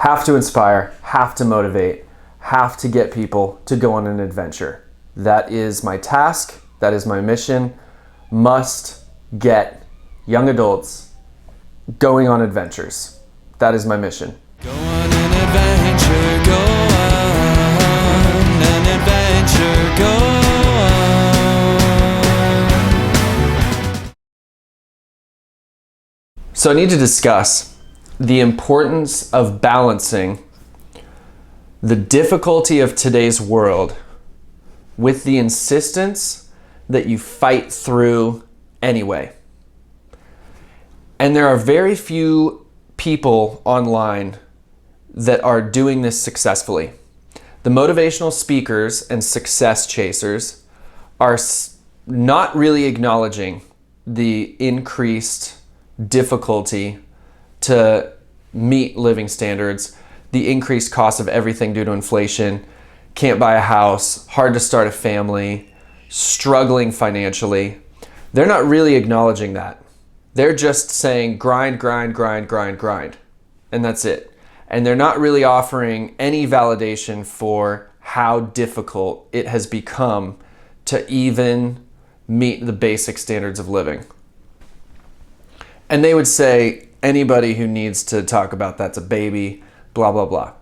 have to inspire, have to motivate, have to get people to go on an adventure. That is my task. That is my mission. Must get young adults going on adventures. That is my mission. Go on an adventure, go on an adventure, go on. So I need to discuss the importance of balancing the difficulty of today's world with the insistence that you fight through anyway. And there are very few people online that are doing this successfully. The motivational speakers and success chasers are not really acknowledging the increased difficulty to meet living standards, the increased cost of everything due to inflation, can't buy a house, hard to start a family, struggling financially. They're not really acknowledging that. They're just saying grind, grind, grind, grind, grind, and that's it. And they're not really offering any validation for how difficult it has become to even meet the basic standards of living. And they would say anybody who needs to talk about that's a baby, blah, blah, blah.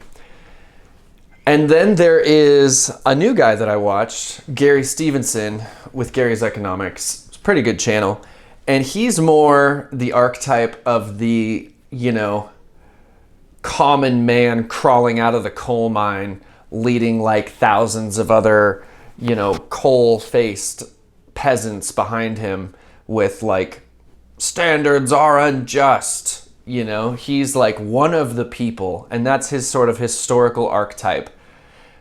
And then there is a new guy that I watched, Gary Stevenson with Gary's Economics. It's a pretty good channel. And he's more the archetype of the, common man crawling out of the coal mine, leading like thousands of other, coal-faced peasants behind him with like, standards are unjust. He's like one of the people, and that's his sort of historical archetype.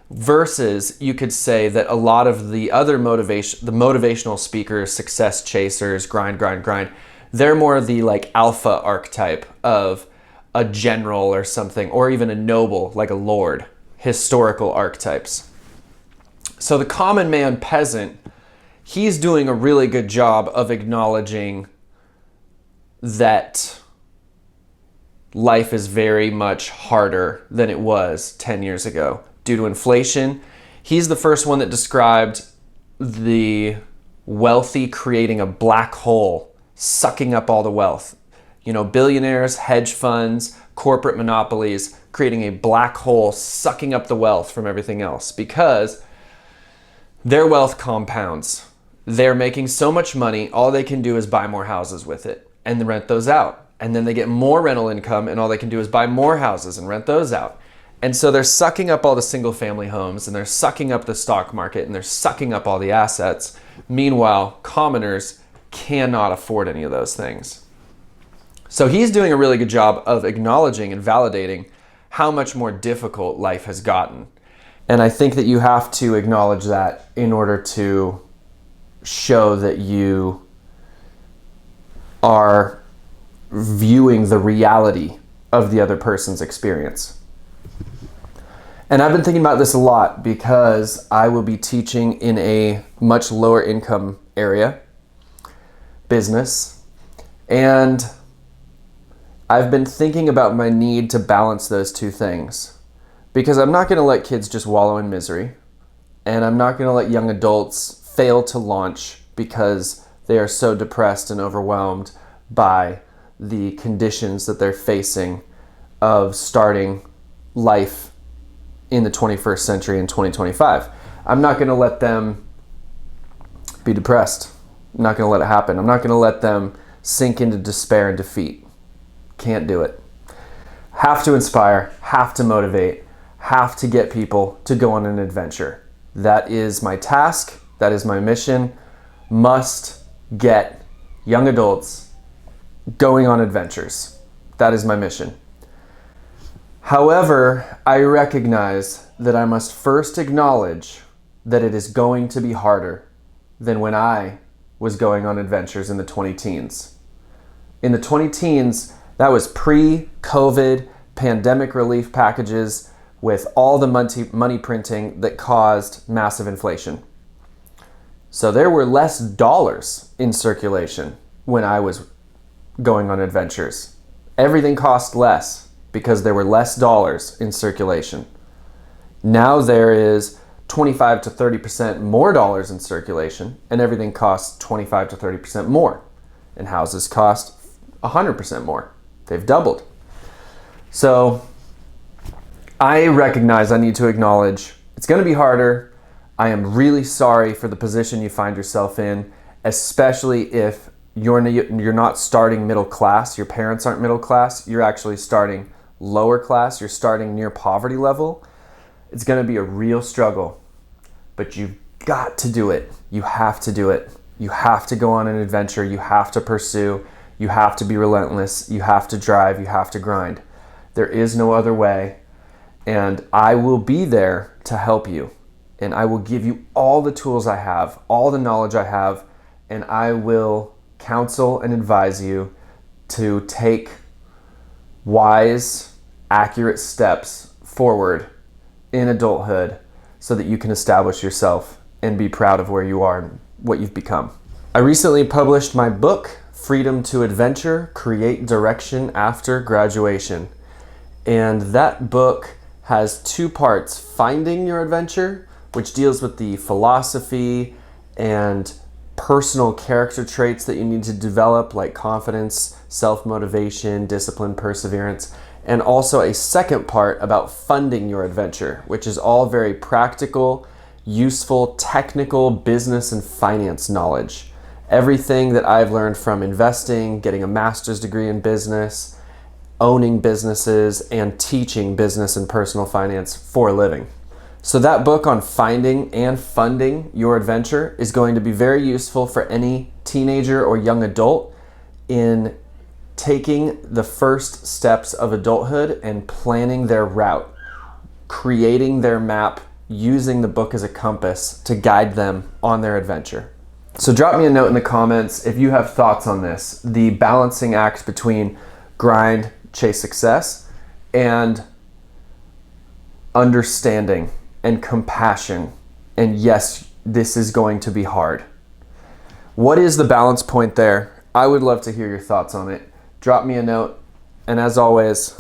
Versus, you could say that a lot of the other motivational speakers, success chasers, grind, grind, grind, they're more the like alpha archetype of a general or something, or even a noble, like a lord, historical archetypes. So the common man peasant, he's doing a really good job of acknowledging that life is very much harder than it was 10 years ago due to inflation. He's the first one that described the wealthy creating a black hole, sucking up all the wealth. Billionaires, hedge funds, corporate monopolies, creating a black hole, sucking up the wealth from everything else because their wealth compounds. They're making so much money, all they can do is buy more houses with it and rent those out. And then they get more rental income and all they can do is buy more houses and rent those out. And so they're sucking up all the single family homes and they're sucking up the stock market and they're sucking up all the assets. Meanwhile, commoners cannot afford any of those things. So he's doing a really good job of acknowledging and validating how much more difficult life has gotten. And I think that you have to acknowledge that in order to show that you are viewing the reality of the other person's experience. And I've been thinking about this a lot because I will be teaching in a much lower income area, business, and I've been thinking about my need to balance those two things because I'm not going to let kids just wallow in misery, and I'm not going to let young adults fail to launch because they are so depressed and overwhelmed by the conditions that they're facing of starting life in the 21st century in 2025. I'm not going to let them be depressed. I'm not going to let it happen. I'm not going to let them sink into despair and defeat. Can't do it. Have to inspire, have to motivate, have to get people to go on an adventure. That is my task. That is my mission. Must get young adults going on adventures. That is my mission. However, I recognize that I must first acknowledge that it is going to be harder than when I was going on adventures in the 20 teens. In the 20 teens, that was pre-COVID pandemic relief packages with all the money printing that caused massive inflation. So there were less dollars in circulation when I was going on adventures. Everything cost less. because there were less dollars in circulation. Now there is 25 to 30% more dollars in circulation, and everything costs 25 to 30% more. And houses cost 100% more. They've doubled. So I recognize I need to acknowledge it's going to be harder. I am really sorry for the position you find yourself in, especially if you're not starting middle class. Your parents aren't middle class. You're actually starting lower class. You're starting near poverty level. It's going to be a real struggle, but you've got to do it. You have to do it. You have to go on an adventure. You have to pursue. You have to be relentless. You have to drive. You have to grind. There is no other way. And I will be there to help you. And I will give you all the tools I have, all the knowledge I have, and I will counsel and advise you to take wise, accurate steps forward in adulthood so that you can establish yourself and be proud of where you are and what you've become. I recently published my book, Freedom to Adventure, Create Direction After Graduation. And that book has two parts: Finding Your Adventure, which deals with the philosophy and personal character traits that you need to develop, like confidence, self-motivation, discipline, perseverance, and also a second part about funding your adventure, which is all very practical, useful, technical business and finance knowledge. Everything that I've learned from investing, getting a master's degree in business, owning businesses, and teaching business and personal finance for a living. So that book on finding and funding your adventure is going to be very useful for any teenager or young adult in taking the first steps of adulthood and planning their route, creating their map, using the book as a compass to guide them on their adventure. So drop me a note in the comments if you have thoughts on this, the balancing act between grind, chase success, and understanding and compassion. And yes, this is going to be hard. What is the balance point there? I would love to hear your thoughts on it. Drop me a note. And as always,